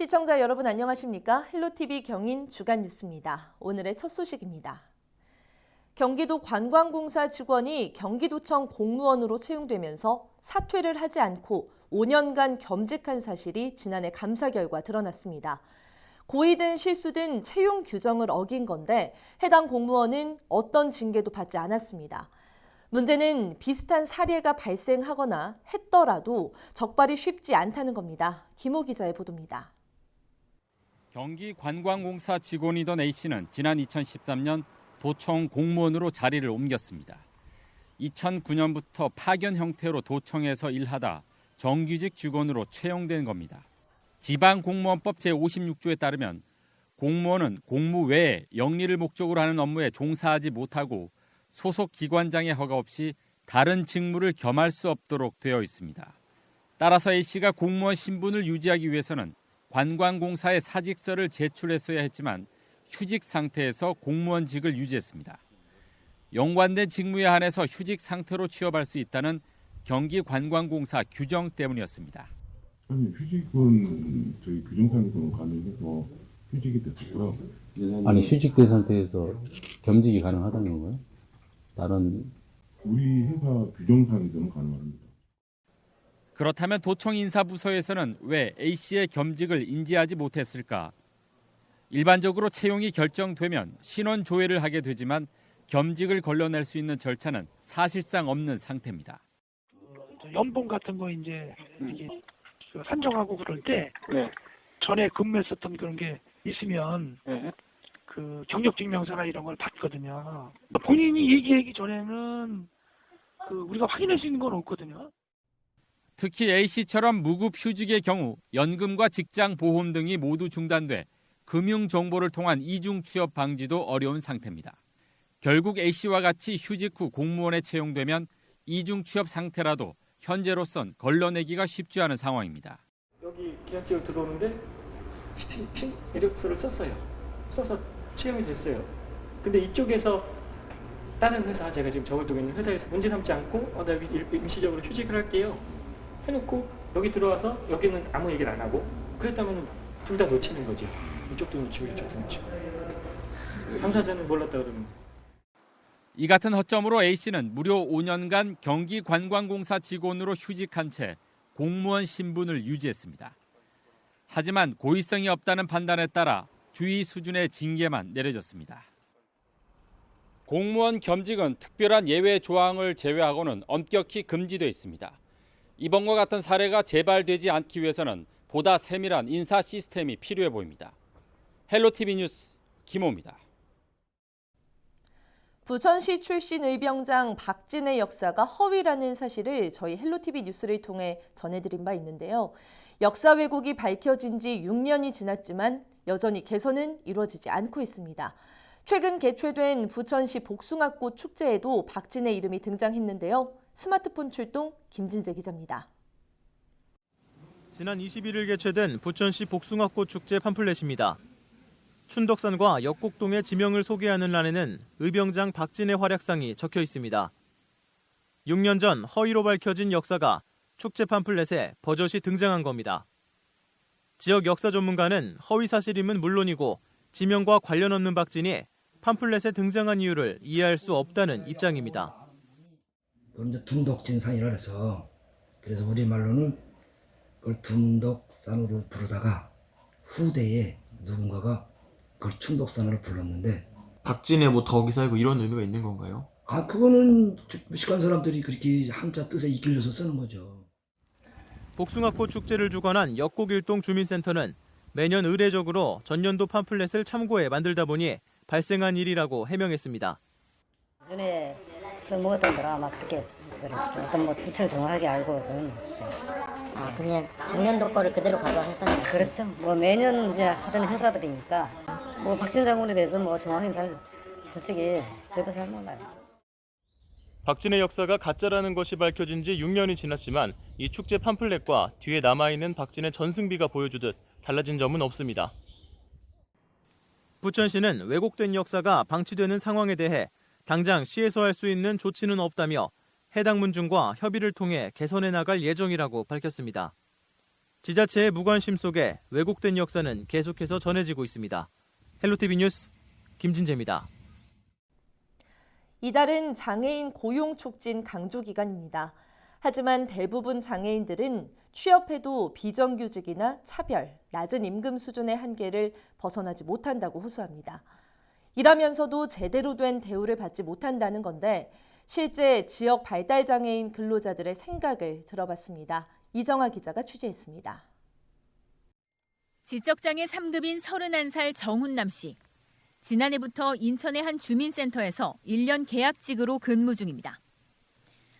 시청자 여러분 안녕하십니까? 헬로티비 경인 주간 뉴스입니다. 오늘의 첫 소식입니다. 경기도 관광공사 직원이 경기도청 공무원으로 채용되면서 사퇴를 하지 않고 5년간 겸직한 사실이 지난해 감사 결과 드러났습니다. 고의든 실수든 채용 규정을 어긴 건데 해당 공무원은 어떤 징계도 받지 않았습니다. 문제는 비슷한 사례가 발생하거나 했더라도 적발이 쉽지 않다는 겁니다. 김호 기자의 보도입니다. 경기관광공사 직원이던 A씨는 지난 2013년 도청 공무원으로 자리를 옮겼습니다. 2009년부터 파견 형태로 도청에서 일하다 정규직 직원으로 채용된 겁니다. 지방공무원법 제56조에 따르면 공무원은 공무 외에 영리를 목적으로 하는 업무에 종사하지 못하고 소속 기관장의 허가 없이 다른 직무를 겸할 수 없도록 되어 있습니다. 따라서 A씨가 공무원 신분을 유지하기 위해서는 관광공사에 사직서를 제출했어야 했지만 휴직 상태에서 공무원직을 유지했습니다. 연관된 직무에 한해서 휴직 상태로 취업할 수 있다는 경기관광공사 규정 때문이었습니다. 아니, 휴직은 저희 규정상에서는 가능해서 휴직이 됐고요. 아니, 휴직된 상태에서 겸직이 가능하다는 건가요? 다른 우리 회사 규정상에서는 가능합니다. 그렇다면 도청 인사부서에서는 왜 A씨의 겸직을 인지하지 못했을까? 일반적으로 채용이 결정되면 신원 조회를 하게 되지만 겸직을 걸러낼 수 있는 절차는 사실상 없는 상태입니다. 연봉 같은 거 이제 이게 산정하고 그럴 때 전에 근무했었던 그런 게 있으면 그 경력증명서나 이런 걸 받거든요. 본인이 얘기하기 전에는 그 우리가 확인할 수 있는 건 없거든요. 특히 A씨처럼 무급 휴직의 경우 연금과 직장보험 등이 모두 중단돼 금융정보를 통한 이중 취업 방지도 어려운 상태입니다. 결국 A씨와 같이 휴직 후 공무원에 채용되면 이중 취업 상태라도 현재로선 걸러내기가 쉽지 않은 상황입니다. 여기 계약직으로 들어오는데 이력서를 써서 채용이 됐어요. 근데 이쪽에서 다른 회사, 제가 지금 적어두고 있는 회사에서 문제 삼지 않고 나 임시적으로 휴직을 할게요 해놓고 여기 들어와서 여기는 아무 얘기를 안 하고 그랬다면 둘 다 놓치는 거지. 이쪽도 놓치고 이쪽도 놓치고. 당사자는 몰랐다 그러면. 이 같은 허점으로 A씨는 무려 5년간 경기관광공사 직원으로 휴직한 채 공무원 신분을 유지했습니다. 하지만 고의성이 없다는 판단에 따라 주의 수준의 징계만 내려졌습니다. 공무원 겸직은 특별한 예외 조항을 제외하고는 엄격히 금지되어 있습니다. 이번과 같은 사례가 재발되지 않기 위해서는 보다 세밀한 인사 시스템이 필요해 보입니다. 헬로티비 뉴스 김호입니다. 부천시 출신 의병장 박진의 역사가 허위라는 사실을 저희 헬로티비 뉴스를 통해 전해드린 바 있는데요. 역사 왜곡이 밝혀진 지 6년이 지났지만 여전히 개선은 이루어지지 않고 있습니다. 최근 개최된 부천시 복숭아꽃 축제에도 박진의 이름이 등장했는데요. 스마트폰 출동 김진재 기자입니다. 지난 21일 개최된 부천시 복숭아꽃 축제 팜플렛입니다. 춘덕산과 역곡동의 지명을 소개하는 란에는 의병장 박진의 활약상이 적혀 있습니다. 6년 전 허위로 밝혀진 역사가 축제 팜플렛에 버젓이 등장한 겁니다. 지역 역사 전문가는 허위 사실임은 물론이고 지명과 관련 없는 박진이 팜플렛에 등장한 이유를 이해할 수 없다는 입장입니다. 이제 둔덕진산이라 그래서 우리말로는 그걸 둔덕산으로 부르다가 후대에 누군가가 그걸 춘덕산으로 불렀는데 박진의 뭐 덕이 살고 이런 의미가 있는 건가요? 그거는 무식한 사람들이 그렇게 한자 뜻에 이끌려서 쓰는 거죠. 복숭아꽃 축제를 주관한 역곡일동 주민센터는 매년 의례적으로 전년도 팜플렛을 참고해 만들다 보니 발생한 일이라고 해명했습니다. 전에 써먹었던 거라 아마 그렇게 그랬어요. 어떤 뭐 출처를 정확하게 알고 그런 건 없어요. 그냥 작년도 거를 그대로 가져왔다는 거죠? 그렇죠. 뭐 매년 이제 하던 행사들이니까 뭐 박진 장군에 대해서 뭐 정확히 솔직히 저도 잘 몰라요. 박진의 역사가 가짜라는 것이 밝혀진 지 6년이 지났지만 이 축제 팜플렛과 뒤에 남아있는 박진의 전승비가 보여주듯 달라진 점은 없습니다. 부천시는 왜곡된 역사가 방치되는 상황에 대해 당장 시에서 할 수 있는 조치는 없다며 해당 문중과 협의를 통해 개선해 나갈 예정이라고 밝혔습니다. 지자체의 무관심 속에 왜곡된 역사는 계속해서 전해지고 있습니다. 헬로티비 뉴스 김진재입니다. 이달은 장애인 고용 촉진 강조 기간입니다. 하지만 대부분 장애인들은 취업해도 비정규직이나 차별, 낮은 임금 수준의 한계를 벗어나지 못한다고 호소합니다. 일하면서도 제대로 된 대우를 받지 못한다는 건데 실제 지역 발달장애인 근로자들의 생각을 들어봤습니다. 이정아 기자가 취재했습니다. 지적장애 3급인 31살 정훈남 씨. 지난해부터 인천의 한 주민센터에서 1년 계약직으로 근무 중입니다.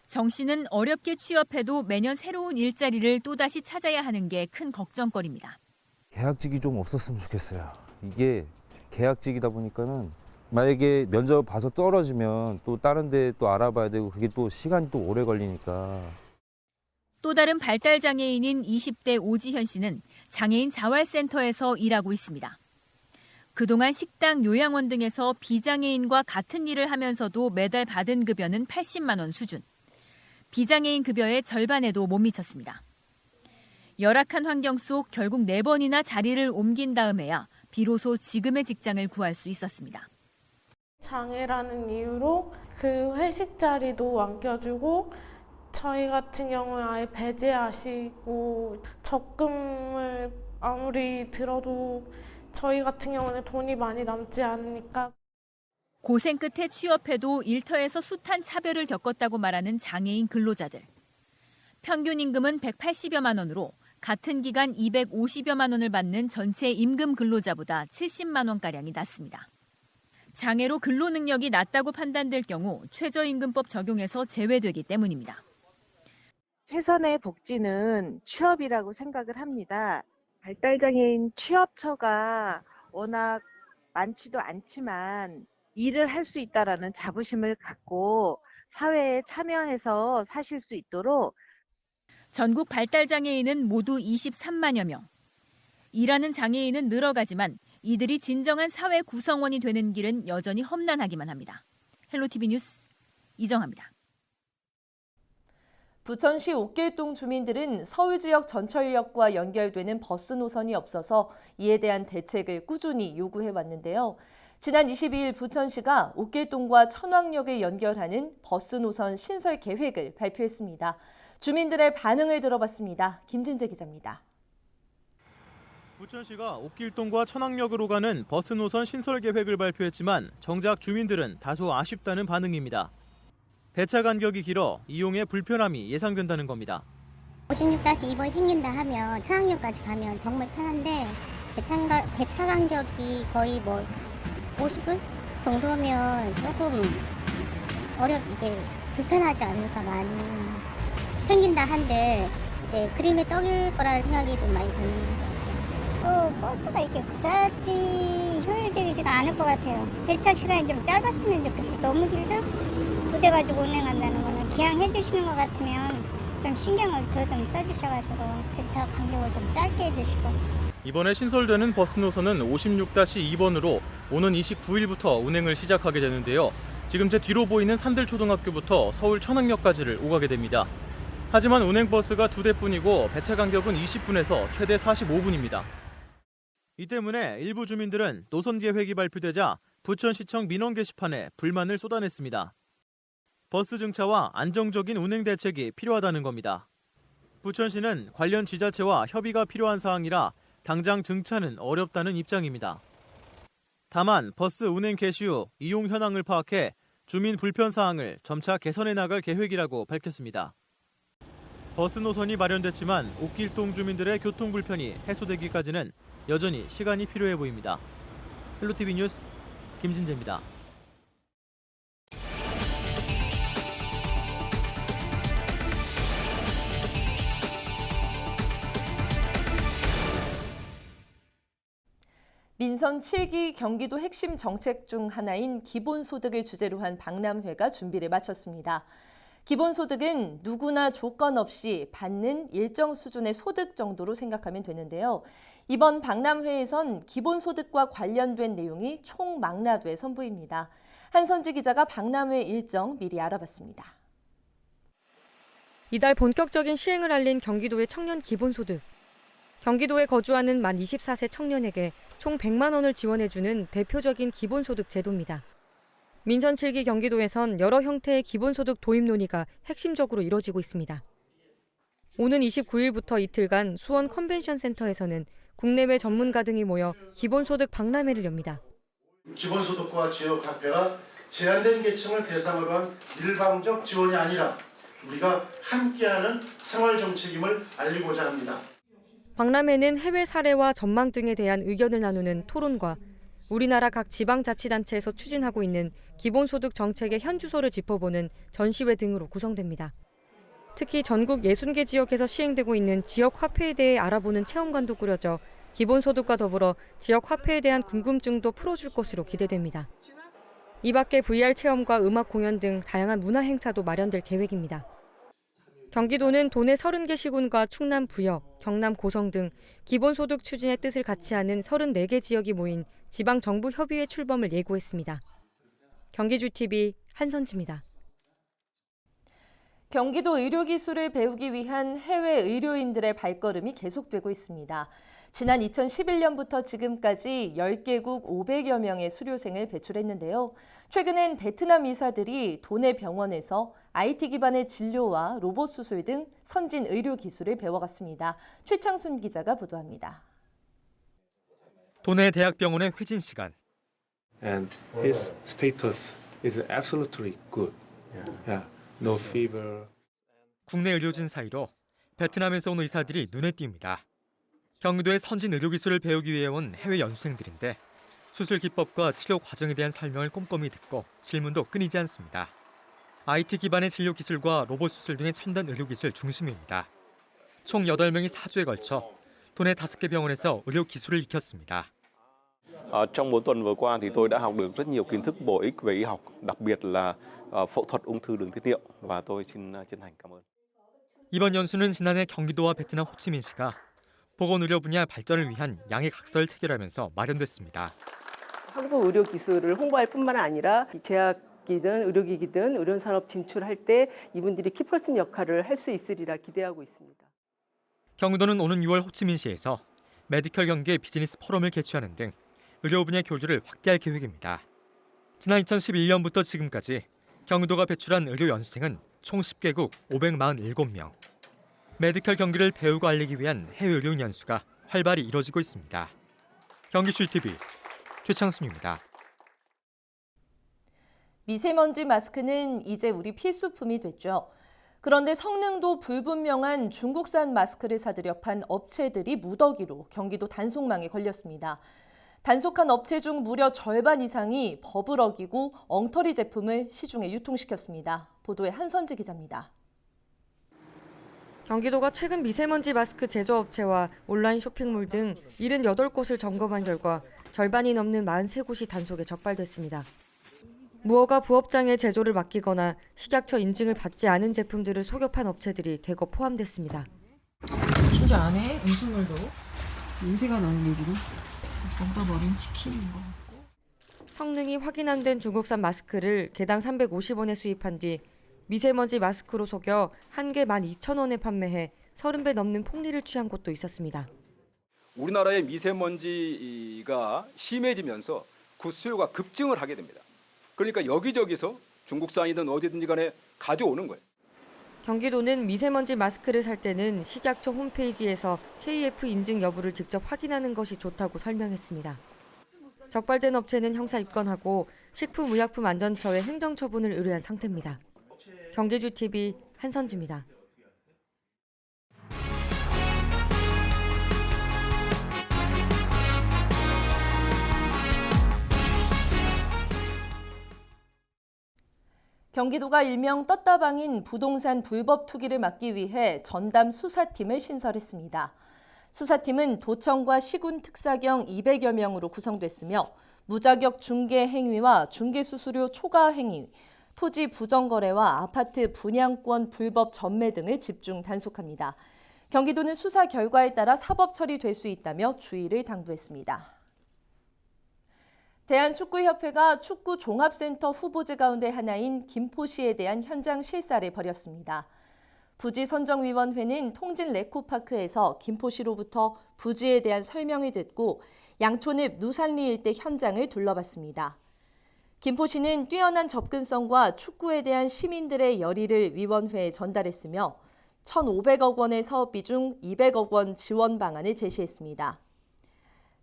정 씨는 어렵게 취업해도 매년 새로운 일자리를 또다시 찾아야 하는 게 큰 걱정거리입니다. 계약직이 좀 없었으면 좋겠어요. 이게 계약직이다 보니까는 만약에 면접 봐서 떨어지면 또 다른 데 또 알아봐야 되고 그게 또 시간이 또 오래 걸리니까. 또 다른 발달장애인인 20대 오지현 씨는 장애인 자활센터에서 일하고 있습니다. 그동안 식당, 요양원 등에서 비장애인과 같은 일을 하면서도 매달 받은 급여는 80만 원 수준. 비장애인 급여의 절반에도 못 미쳤습니다. 열악한 환경 속 결국 4번이나 자리를 옮긴 다음에야 비로소 지금의 직장을 구할 수 있었습니다. 장애라는 이유로 그 회식 자리도 안 껴주고 저희 같은 경우는 아예 배제하시고 적금을 아무리 들어도 저희 같은 경우는 돈이 많이 남지 않으니까. 고생 끝에 취업해도 일터에서 숱한 차별을 겪었다고 말하는 장애인 근로자들. 평균 임금은 180여만 원으로 같은 기간 250여만 원을 받는 전체 임금 근로자보다 70만 원가량이 낮습니다. 장애로 근로 능력이 낮다고 판단될 경우 최저임금법 적용에서 제외되기 때문입니다. 최선의 복지는 취업이라고 생각을 합니다. 발달장애인 취업처가 워낙 많지도 않지만 일을 할 수 있다라는 자부심을 갖고 사회에 참여해서 사실 수 있도록 전국 발달장애인은 모두 23만여 명. 일하는 장애인은 늘어가지만 이들이 진정한 사회 구성원이 되는 길은 여전히 험난하기만 합니다. 헬로티비 뉴스 이정아입니다. 부천시 옥길동 주민들은 서울 지역 전철역과 연결되는 버스 노선이 없어서 이에 대한 대책을 꾸준히 요구해 왔는데요. 지난 22일 부천시가 옥길동과 천왕역을 연결하는 버스 노선 신설 계획을 발표했습니다. 주민들의 반응을 들어봤습니다. 김진재 기자입니다. 부천시가 옥길동과 천왕역으로 가는 버스 노선 신설 계획을 발표했지만 정작 주민들은 다소 아쉽다는 반응입니다. 배차 간격이 길어 이용에 불편함이 예상된다는 겁니다. 56-2번이 생긴다 하면 천왕역까지 가면 정말 편한데 배차 간격이 거의 50분 정도면 조금 이게 불편하지 않을까 많이 생긴다 한데 이제 그림의 떡일 거라는 생각이 좀 많이 드는 것 같아요. 버스가 이렇게 그다지 효율적이지가 않을 것 같아요. 배차 시간이 좀 짧았으면 좋겠어요. 너무 길죠? 두 대 가지고 운행한다는 거는 기왕해 주시는 것 같으면 좀 신경을 더 좀 써주셔가지고 배차 간격을 좀 짧게 해주시고. 이번에 신설되는 버스 노선은 56-2번으로 오는 29일부터 운행을 시작하게 되는데요. 지금 제 뒤로 보이는 산들초등학교부터 서울 천왕역까지를 오가게 됩니다. 하지만 운행버스가 2대뿐이고 배차 간격은 20분에서 최대 45분입니다. 이 때문에 일부 주민들은 노선 계획이 발표되자 부천시청 민원 게시판에 불만을 쏟아냈습니다. 버스 증차와 안정적인 운행 대책이 필요하다는 겁니다. 부천시는 관련 지자체와 협의가 필요한 사항이라 당장 증차는 어렵다는 입장입니다. 다만 버스 운행 개시 후 이용 현황을 파악해 주민 불편 사항을 점차 개선해 나갈 계획이라고 밝혔습니다. 버스 노선이 마련됐지만 옥길동 주민들의 교통 불편이 해소되기까지는 여전히 시간이 필요해 보입니다. 헬로티비 뉴스 김진재입니다. 민선 7기 경기도 핵심 정책 중 하나인 기본소득을 주제로 한 박람회가 준비를 마쳤습니다. 기본소득은 누구나 조건 없이 받는 일정 수준의 소득 정도로 생각하면 되는데요. 이번 박람회에선 기본소득과 관련된 내용이 총망라돼 선보입니다. 한선지 기자가 박람회 일정 미리 알아봤습니다. 이달 본격적인 시행을 알린 경기도의 청년 기본소득. 경기도에 거주하는 만 24세 청년에게 총 100만 원을 지원해주는 대표적인 기본소득 제도입니다. 민선 7기 경기도에선 여러 형태의 기본소득 도입 논의가 핵심적으로 이뤄지고 있습니다. 오는 29일부터 이틀간 수원 컨벤션 센터에서는 국내외 전문가 등이 모여 기본소득 박람회를 엽니다. 기본소득과 지역화폐가 제한된 계층을 대상으로 한 일방적 지원이 아니라 우리가 함께하는 생활정책임을 알리고자 합니다. 박람회는 해외 사례와 전망 등에 대한 의견을 나누는 토론과 우리나라 각 지방자치단체에서 추진하고 있는 기본소득 정책의 현주소를 짚어보는 전시회 등으로 구성됩니다. 특히 전국 60개 지역에서 시행되고 있는 지역화폐에 대해 알아보는 체험관도 꾸려져 기본소득과 더불어 지역화폐에 대한 궁금증도 풀어줄 것으로 기대됩니다. 이 밖에 VR 체험과 음악 공연 등 다양한 문화 행사도 마련될 계획입니다. 경기도는 도내 30개 시군과 충남 부여, 경남 고성 등 기본소득 추진의 뜻을 같이 하는 34개 지역이 모인 지방정부협의회 출범을 예고했습니다. 경기주TV 한선지입니다. 경기도 의료기술을 배우기 위한 해외 의료인들의 발걸음이 계속되고 있습니다. 지난 2011년부터 지금까지 10개국 500여 명의 수료생을 배출했는데요. 최근엔 베트남 의사들이 도내 병원에서 IT 기반의 진료와 로봇 수술 등 선진 의료 기술을 배워갔습니다. 최창순 기자가 보도합니다. 도내 대학병원의 회진 시간. And his status is absolutely good. Yeah, no fever. 국내 의료진 사이로 베트남에서 온 의사들이 눈에 띕니다. 경기도의 선진 의료 기술을 배우기 위해 온 해외 연수생들인데 수술 기법과 치료 과정에 대한 설명을 꼼꼼히 듣고 질문도 끊이지 않습니다. IT 기반의 진료 기술과 로봇 수술 등의 첨단 의료 기술 중심입니다. 총 8명이 4주에 걸쳐 도내 5개 병원에서 의료 기술을 익혔습니다. Trong 4 tuần vừa qua thì tôi đã học được rất nhiều kiến thức bổ ích về y học, đặc biệt là phẫu thuật ung thư đường tiết niệu và tôi xin chân thành cảm ơn. 이번 연수는 지난해 경기도와 베트남 호치민시가 보건의료 분야 발전을 위한 양해각서를 체결하면서 마련됐습니다. 한국 의료 기술을 홍보할 뿐만 아니라 제약기든 의료기기든 의료산업 진출할 때 이분들이 키퍼슨 역할을 할 수 있으리라 기대하고 있습니다. 경기도는 오는 6월 호치민시에서 메디컬 경기의 비즈니스 포럼을 개최하는 등 의료 분야 교류를 확대할 계획입니다. 지난 2011년부터 지금까지 경기도가 배출한 의료 연수생은 총 10개국 547명. 메디컬 경기를 배우고 알리기 위한 해외 의료인 연수가 활발히 이뤄지고 있습니다. 경기주TV 최창순입니다. 미세먼지 마스크는 이제 우리 필수품이 됐죠. 그런데 성능도 불분명한 중국산 마스크를 사들여 판 업체들이 무더기로 경기도 단속망에 걸렸습니다. 단속한 업체 중 무려 절반 이상이 법을 어기고 엉터리 제품을 시중에 유통시켰습니다. 보도에 한선지 기자입니다. 경기도가 최근 미세먼지 마스크 제조업체와 온라인 쇼핑몰 등 78곳을 점검한 결과 절반이 넘는 43곳이 단속에 적발됐습니다. 무허가 부업장에 제조를 맡기거나 식약처 인증을 받지 않은 제품들을 속여 판 업체들이 대거 포함됐습니다. 심지어 안에 음식물도 냄새가 나는데 지금 먹다 버린 치킨인 것 같고. 성능이 확인 안 된 중국산 마스크를 개당 350원에 수입한 뒤 미세먼지 마스크로 속여 한 개 12,000원에 판매해 30배 넘는 폭리를 취한 곳도 있었습니다. 우리나라의 미세먼지가 심해지면서 그 수요가 급증을 하게 됩니다. 그러니까 여기저기서 중국산이든 어디든지 간에 가져오는 거예요. 경기도는 미세먼지 마스크를 살 때는 식약처 홈페이지에서 KF 인증 여부를 직접 확인하는 것이 좋다고 설명했습니다. 적발된 업체는 형사 입건하고 식품의약품안전처에 행정처분을 의뢰한 상태입니다. 경기주TV 한선지입니다. 경기도가 일명 떴다방인 부동산 불법 투기를 막기 위해 전담 수사팀을 신설했습니다. 수사팀은 도청과 시군 특사경 200여 명으로 구성됐으며 무자격 중개 행위와 중개 수수료 초과 행위, 토지 부정거래와 아파트 분양권 불법 전매 등을 집중 단속합니다. 경기도는 수사 결과에 따라 사법 처리될 수 있다며 주의를 당부했습니다. 대한축구협회가 축구 종합센터 후보지 가운데 하나인 김포시에 대한 현장 실사를 벌였습니다. 부지선정위원회는 통진 레코파크에서 김포시로부터 부지에 대한 설명을 듣고 양촌읍 누산리 일대 현장을 둘러봤습니다. 김포시는 뛰어난 접근성과 축구에 대한 시민들의 열의를 위원회에 전달했으며 1,500억 원의 사업비 중 200억 원 지원 방안을 제시했습니다.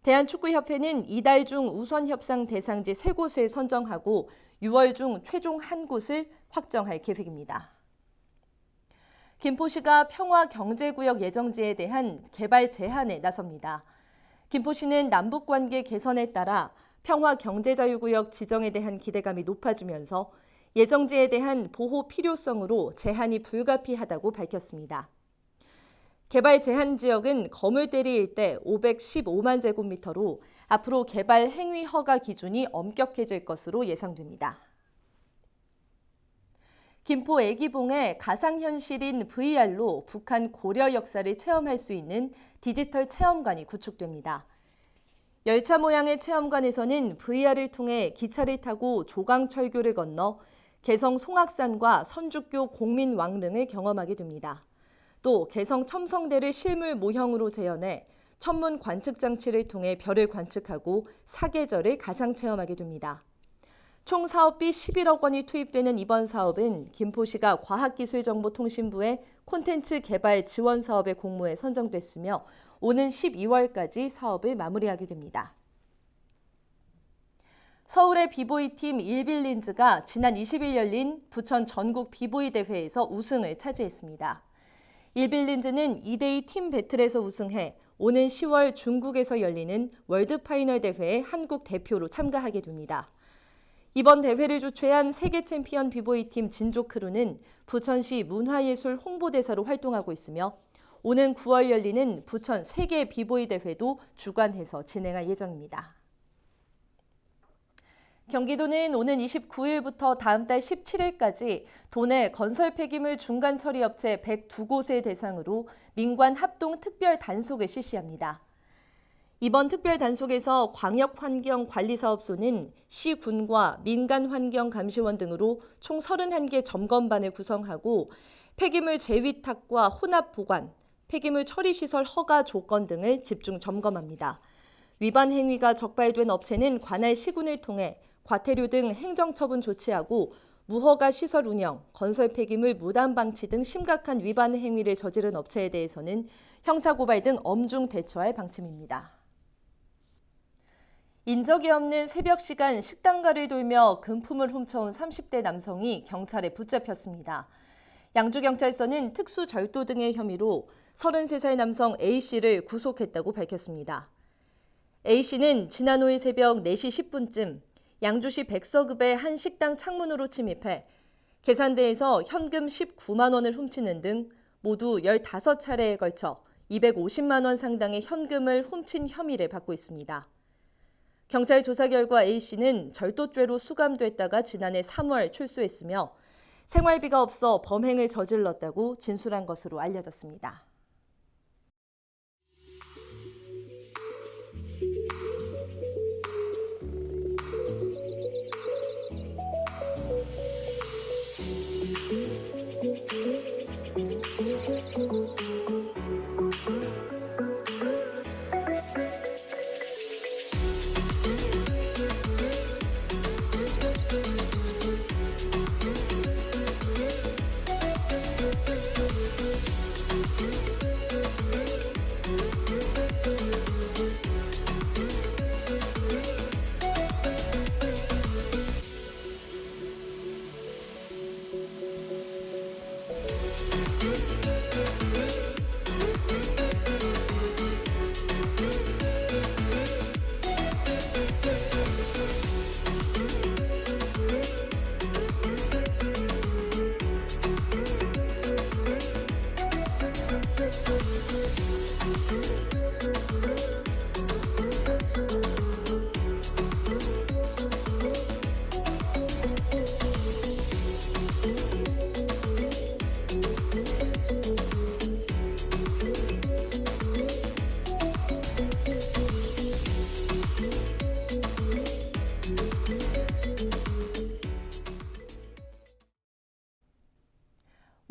대한축구협회는 이달 중 우선 협상 대상지 3곳을 선정하고 6월 중 최종 1곳을 확정할 계획입니다. 김포시가 평화경제구역 예정지에 대한 개발 제한에 나섭니다. 김포시는 남북관계 개선에 따라 평화경제자유구역 지정에 대한 기대감이 높아지면서 예정지에 대한 보호 필요성으로 제한이 불가피하다고 밝혔습니다. 개발 제한 지역은 거물대리 일대 515만 제곱미터로 앞으로 개발 행위 허가 기준이 엄격해질 것으로 예상됩니다. 김포 애기봉에 가상현실인 VR로 북한 고려 역사를 체험할 수 있는 디지털 체험관이 구축됩니다. 열차 모양의 체험관에서는 VR을 통해 기차를 타고 조강철교를 건너 개성 송악산과 선주교 공민왕릉을 경험하게 됩니다. 또 개성 첨성대를 실물 모형으로 재현해 천문 관측 장치를 통해 별을 관측하고 사계절을 가상 체험하게 됩니다. 총 사업비 11억 원이 투입되는 이번 사업은 김포시가 과학기술정보통신부의 콘텐츠 개발 지원 사업의 공모에 선정됐으며 오는 12월까지 사업을 마무리하게 됩니다. 서울의 비보이팀 일빌린즈가 지난 20일 열린 부천 전국 비보이 대회에서 우승을 차지했습니다. 일빌린즈는 2대2 팀 배틀에서 우승해 오는 10월 중국에서 열리는 월드파이널 대회에 한국 대표로 참가하게 됩니다. 이번 대회를 주최한 세계 챔피언 비보이팀 진조크루는 부천시 문화예술 홍보대사로 활동하고 있으며 오는 9월 열리는 부천 세계 비보이 대회도 주관해서 진행할 예정입니다. 경기도는 오는 29일부터 다음 달 17일까지 도내 건설 폐기물 중간 처리 업체 102곳을 대상으로 민관 합동 특별 단속을 실시합니다. 이번 특별 단속에서 광역환경관리사업소는 시군과 민간환경감시원 등으로 총 31개 점검반을 구성하고 폐기물 재위탁과 혼합 보관, 폐기물 처리시설 허가 조건 등을 집중 점검합니다. 위반 행위가 적발된 업체는 관할 시군을 통해 과태료 등 행정처분 조치하고 무허가 시설 운영, 건설 폐기물 무단 방치 등 심각한 위반 행위를 저지른 업체에 대해서는 형사고발 등 엄중 대처할 방침입니다. 인적이 없는 새벽 시간 식당가를 돌며 금품을 훔쳐온 30대 남성이 경찰에 붙잡혔습니다. 양주경찰서는 특수절도 등의 혐의로 33살 남성 A씨를 구속했다고 밝혔습니다. A씨는 지난 5일 새벽 4시 10분쯤 양주시 백서급의 한 식당 창문으로 침입해 계산대에서 현금 19만 원을 훔치는 등 모두 15차례에 걸쳐 250만 원 상당의 현금을 훔친 혐의를 받고 있습니다. 경찰 조사 결과 A씨는 절도죄로 수감됐다가 지난해 3월 출소했으며 생활비가 없어 범행을 저질렀다고 진술한 것으로 알려졌습니다.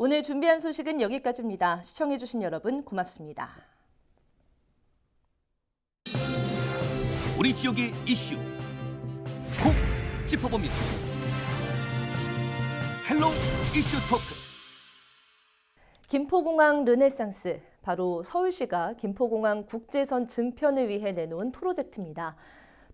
오늘 준비한 소식은 여기까지입니다. 시청해주신 여러분 고맙습니다. 우리 지역의 이슈 콕 짚어봅니다. 헬로 이슈 토크. 김포공항 르네상스, 바로 서울시가 김포공항 국제선 증편을 위해 내놓은 프로젝트입니다.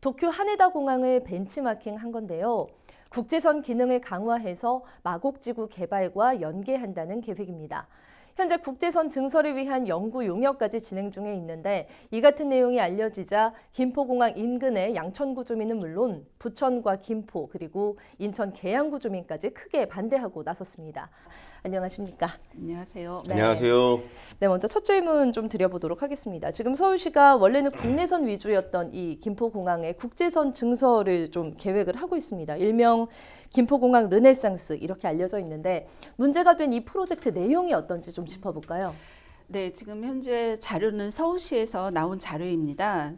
도쿄 하네다 공항을 벤치마킹한 건데요. 국제선 기능을 강화해서 마곡지구 개발과 연계한다는 계획입니다. 현재 국제선 증설을 위한 연구 용역까지 진행 중에 있는데 이 같은 내용이 알려지자 김포공항 인근의 양천구 주민은 물론 부천과 김포 그리고 인천 계양구 주민까지 크게 반대하고 나섰습니다. 안녕하십니까? 안녕하세요. 네. 안녕하세요. 네, 먼저 첫 질문 좀 드려보도록 하겠습니다. 지금 서울시가 원래는 국내선 위주였던 이 김포공항의 국제선 증설을 좀 계획을 하고 있습니다. 일명 김포공항 르네상스 이렇게 알려져 있는데 문제가 된 이 프로젝트 내용이 어떤지 좀 짚어볼까요? 네, 지금 현재 자료는 서울시에서 나온 자료입니다.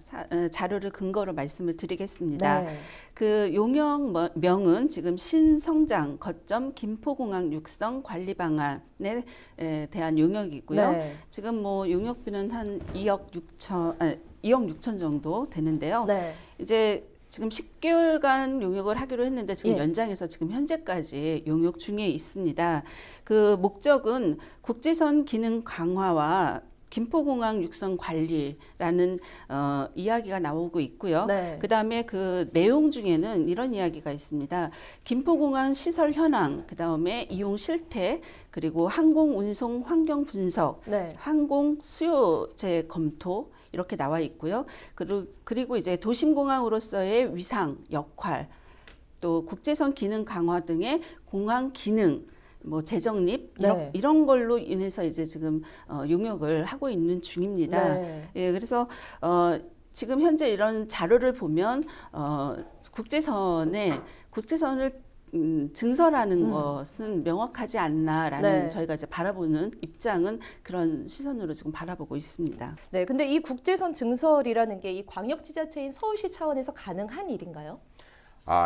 자료를 근거로 말씀을 드리겠습니다. 네. 그 용역명은 지금 신성장 거점 김포공항 육성 관리 방안에 대한 용역이고요. 네. 지금 뭐 용역비는 한 2억 6천 정도 되는데요. 네. 이제 지금 10개월간 용역을 하기로 했는데 지금 예. 연장해서 지금 현재까지 용역 중에 있습니다. 그 목적은 국제선 기능 강화와 김포공항 육성 관리라는 이야기가 나오고 있고요. 네. 그다음에 그 내용 중에는 이런 이야기가 있습니다. 김포공항 시설 현황, 그다음에 이용 실태, 그리고 항공 운송 환경 분석, 네. 항공 수요제 검토 이렇게 나와 있고요. 그리고 이제 도심공항으로서의 위상, 역할, 또 국제선 기능 강화 등의 공항 기능, 뭐 재정립 네. 이런 걸로 인해서 이제 지금 용역을 하고 있는 중입니다. 네. 예, 그래서 지금 현재 이런 자료를 보면 국제선을 증설하는 것은 명확하지 않나라는 네. 저희가 이제 바라보는 입장은 그런 시선으로 지금 바라보고 있습니다. 네, 근데 이 국제선 증설이라는 게 이 광역지자체인 서울시 차원에서 가능한 일인가요?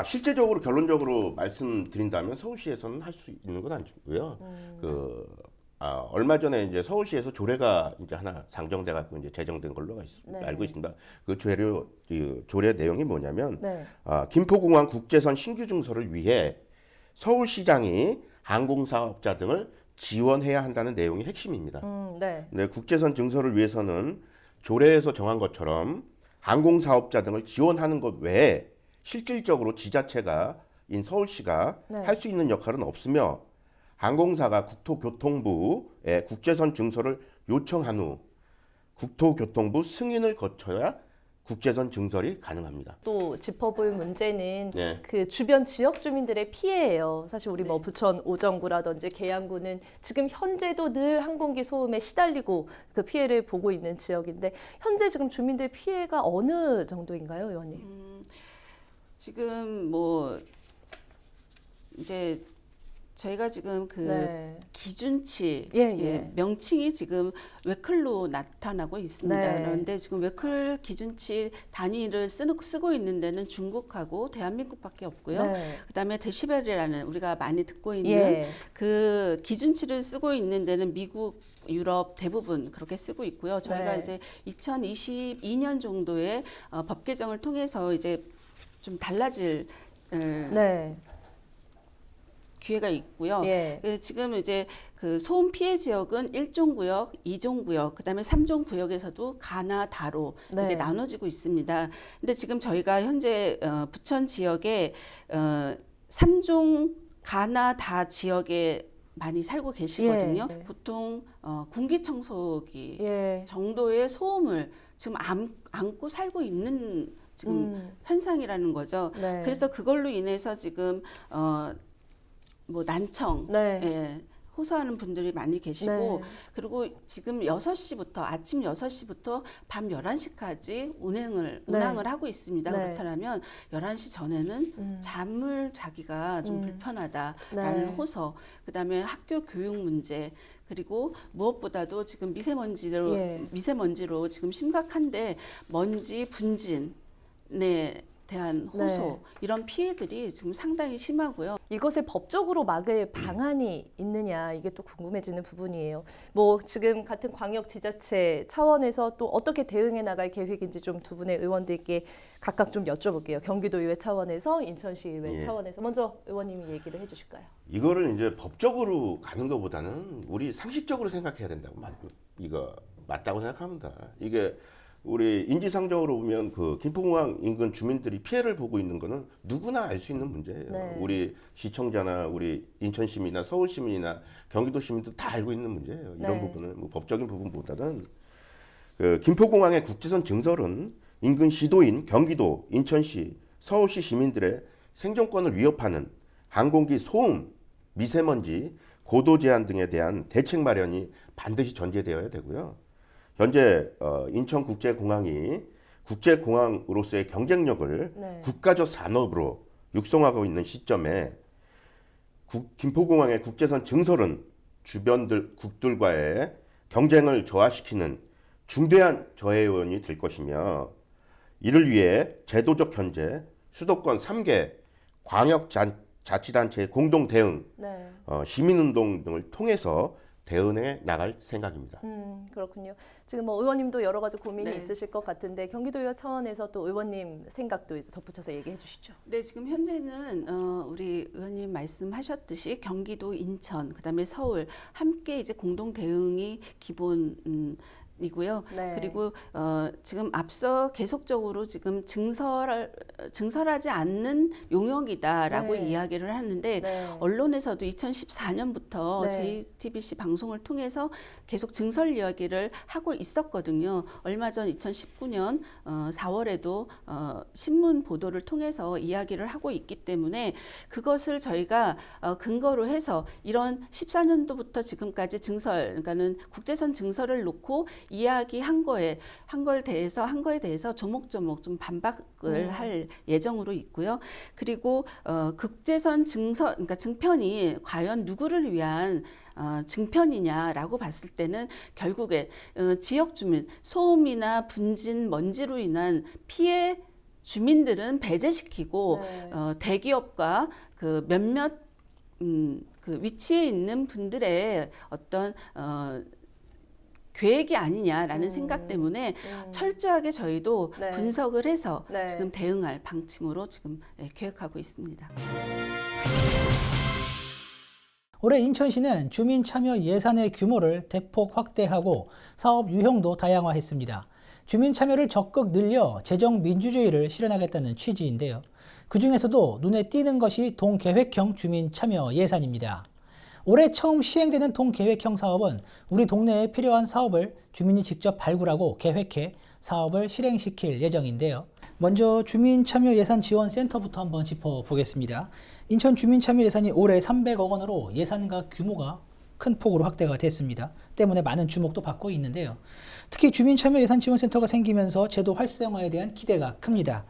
실제적으로 결론적으로 말씀드린다면 서울시에서는 할 수 있는 건 아니고요. 얼마 전에 이제 서울시에서 조례가 이제 하나 상정돼 갖고 이제 제정된 걸로 네. 알고 있습니다. 그 조례 내용이 뭐냐면 네. 김포공항 국제선 신규 증설을 위해 서울시장이 항공사업자 등을 지원해야 한다는 내용이 핵심입니다. 네. 네, 국제선 증설을 위해서는 조례에서 정한 것처럼 항공사업자 등을 지원하는 것 외에 실질적으로 지자체가 인 서울시가 네. 할 수 있는 역할은 없으며 항공사가 국토교통부에 국제선 증설을 요청한 후 국토교통부 승인을 거쳐야 국제선 증설이 가능합니다. 또 짚어볼 문제는 네. 그 주변 지역 주민들의 피해예요. 사실 우리 뭐 부천 오정구라든지 계양구는 지금 현재도 늘 항공기 소음에 시달리고 그 피해를 보고 있는 지역인데 현재 지금 주민들 피해가 어느 정도인가요, 의원님? 지금 뭐 이제 저희가 지금 그 네. 기준치 예. 명칭이 지금 웨클로 나타나고 있습니다. 네. 그런데 지금 웨클 기준치 단위를 쓰고 있는 데는 중국하고 대한민국밖에 없고요. 네. 그다음에 데시벨이라는 우리가 많이 듣고 있는 예. 그 기준치를 쓰고 있는 데는 미국, 유럽 대부분 그렇게 쓰고 있고요. 저희가 네. 이제 2022년 정도에 법 개정을 통해서 이제 좀 달라질 네. 기회가 있고요. 예. 지금 이제 그 소음 피해 지역은 1종 구역, 2종 구역, 그다음에 3종 구역에서도 가나 다로 네. 이렇게 나눠지고 있습니다. 근데 지금 저희가 현재 부천 지역에 3종 가나 다 지역에 많이 살고 계시거든요. 예. 보통 공기청소기 예. 정도의 소음을 지금 안고 살고 있는 지금 현상이라는 거죠. 네. 그래서 그걸로 인해서 지금 뭐 난청 네. 호소하는 분들이 많이 계시고 네. 그리고 지금 6시부터 아침 6시부터 밤 11시까지 운항을 하고 있습니다. 네. 그렇다면 11시 전에는 잠을 자기가 좀 불편하다라는 네. 호소, 그다음에 학교 교육 문제, 그리고 무엇보다도 지금 미세먼지로 지금 심각한데 먼지 분진 대한 호소 네. 이런 피해들이 지금 상당히 심하고요. 이것을 법적으로 막을 방안이 있느냐 이게 또 궁금해지는 부분이에요. 뭐 지금 같은 광역지자체 차원에서 또 어떻게 대응해 나갈 계획인지 좀 두 분의 의원들께 각각 좀 여쭤볼게요. 경기도의회 차원에서, 인천시의회 예. 차원에서 먼저 의원님이 얘기를 해주실까요? 이거를 이제 법적으로 가는 것보다는 우리 상식적으로 생각해야 된다고 이거 맞다고 생각합니다. 이게 우리 인지상정으로 보면 그 김포공항 인근 주민들이 피해를 보고 있는 거는 누구나 알 수 있는 문제예요. 네. 우리 시청자나 우리 인천 시민이나 서울 시민이나 경기도 시민도 다 알고 있는 문제예요. 이런 네. 부분은 뭐 법적인 부분보다는 그 김포공항의 국제선 증설은 인근 시도인 경기도, 인천시, 서울시 시민들의 생존권을 위협하는 항공기 소음, 미세먼지, 고도 제한 등에 대한 대책 마련이 반드시 전제되어야 되고요. 현재 인천국제공항이 국제공항으로서의 경쟁력을 네. 국가적 산업으로 육성하고 있는 시점에 김포공항의 국제선 증설은 주변 국들과의 경쟁을 저하시키는 중대한 저해요인이 될 것이며 이를 위해 제도적 견제, 수도권 3개 광역자치단체의 공동 대응, 네. 시민운동 등을 통해서 대응해 나갈 생각입니다. 그렇군요. 지금 뭐 의원님도 여러 가지 고민이 네. 있으실 것 같은데 경기도의회 차원에서 또 의원님 생각도 이제 덧붙여서 얘기해 주시죠. 네, 지금 현재는 우리 의원님 말씀하셨듯이 경기도, 인천, 그다음에 서울 함께 이제 공동 대응이 기본이고요. 네. 그리고 지금 앞서 계속적으로 지금 증설하지 않는 용역이다라고 네. 이야기를 하는데 네. 언론에서도 2014년부터 네. JTBC 방송을 통해서 계속 증설 이야기를 하고 있었거든요. 얼마 전 2019년 4월에도 신문 보도를 통해서 이야기를 하고 있기 때문에 그것을 저희가 근거로 해서 이런 14년도부터 지금까지 증설, 그러니까는 국제선 증설을 놓고 이야기한 거에 대해서 조목조목 좀 반박을 할 예정으로 있고요. 그리고 국제선 증설, 그러니까 증편이 과연 누구를 위한 증편이냐라고 봤을 때는 결국에 지역 주민, 소음이나 분진, 먼지로 인한 피해 주민들은 배제시키고 네. 대기업과 그 몇몇 그 위치에 있는 분들의 어떤 계획이 아니냐라는 생각 때문에 철저하게 저희도 네. 분석을 해서 네. 지금 대응할 방침으로 지금 계획하고 있습니다. 올해 인천시는 주민 참여 예산의 규모를 대폭 확대하고 사업 유형도 다양화했습니다. 주민 참여를 적극 늘려 재정 민주주의를 실현하겠다는 취지인데요. 그중에서도 눈에 띄는 것이 동계획형 주민 참여 예산입니다. 올해 처음 시행되는 동계획형 사업은 우리 동네에 필요한 사업을 주민이 직접 발굴하고 계획해 사업을 실행시킬 예정인데요. 먼저 주민참여예산지원센터부터 한번 짚어보겠습니다. 인천 주민참여예산이 올해 300억 원으로 예산과 규모가 큰 폭으로 확대가 됐습니다. 때문에 많은 주목도 받고 있는데요. 특히 주민참여예산지원센터가 생기면서 제도 활성화에 대한 기대가 큽니다.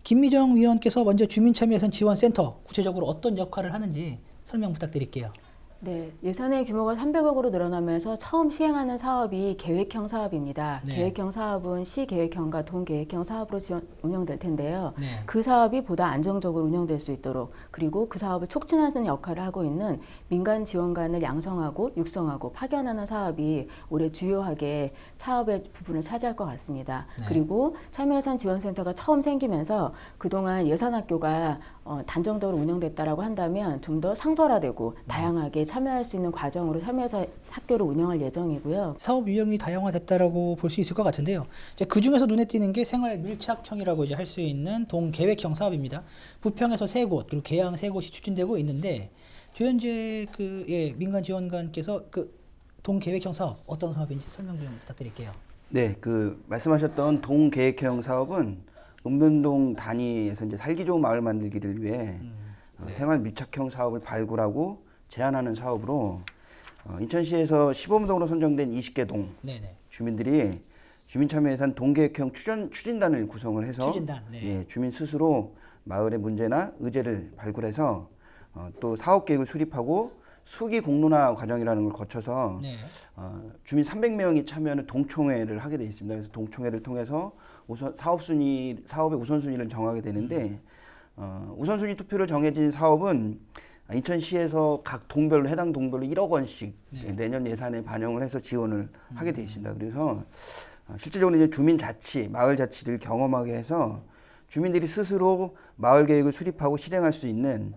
김미정 위원께서 먼저 주민참여예산지원센터 구체적으로 어떤 역할을 하는지 설명 부탁드릴게요. 네, 예산의 규모가 300억으로 늘어나면서 처음 시행하는 사업이 계획형 사업입니다. 네. 계획형 사업은 시계획형과 동계획형 사업으로 운영될 텐데요. 네. 그 사업이 보다 안정적으로 운영될 수 있도록 그리고 그 사업을 촉진하는 역할을 하고 있는 민간 지원관을 양성하고 육성하고 파견하는 사업이 올해 주요하게 사업의 부분을 차지할 것 같습니다. 네. 그리고 참여예산지원센터가 처음 생기면서 그동안 예산학교가 단정적으로 운영됐다라고 한다면 좀 더 상설화되고 다양하게 참여할 수 있는 과정으로 참여해서 학교를 운영할 예정이고요. 사업 유형이 다양화됐다라고 볼 수 있을 것 같은데요. 이제 그 중에서 눈에 띄는 게 생활 밀착형이라고 이제 할 수 있는 동계획형 사업입니다. 부평에서 3곳 그리고 계양 3곳이 추진되고 있는데 조현재 민간 지원관께서 그 동계획형 사업 어떤 사업인지 설명 좀 부탁드릴게요. 네, 말씀하셨던 동계획형 사업은 읍면동 단위에서 이제 살기 좋은 마을 만들기를 위해 생활 밀착형 사업을 발굴하고 제안하는 사업으로 인천시에서 시범동으로 선정된 20개 동 주민들이 주민참여예산 동계획형 추진단을 구성을 해서 주민 스스로 마을의 문제나 의제를 발굴해서 또 사업계획을 수립하고 수기 공론화 과정이라는 걸 거쳐서 주민 300명이 참여하는 동총회를 하게 돼 있습니다. 그래서 동총회를 통해서 사업의 우선순위를 정하게 되는데 우선순위 투표를 정해진 사업은 인천시에서 각 동별로 해당 동별로 1억 원씩 내년 예산에 반영을 해서 지원을 하게 돼 있습니다. 그래서 실질적으로 이제 주민자치, 마을자치를 경험하게 해서 주민들이 스스로 마을 계획을 수립하고 실행할 수 있는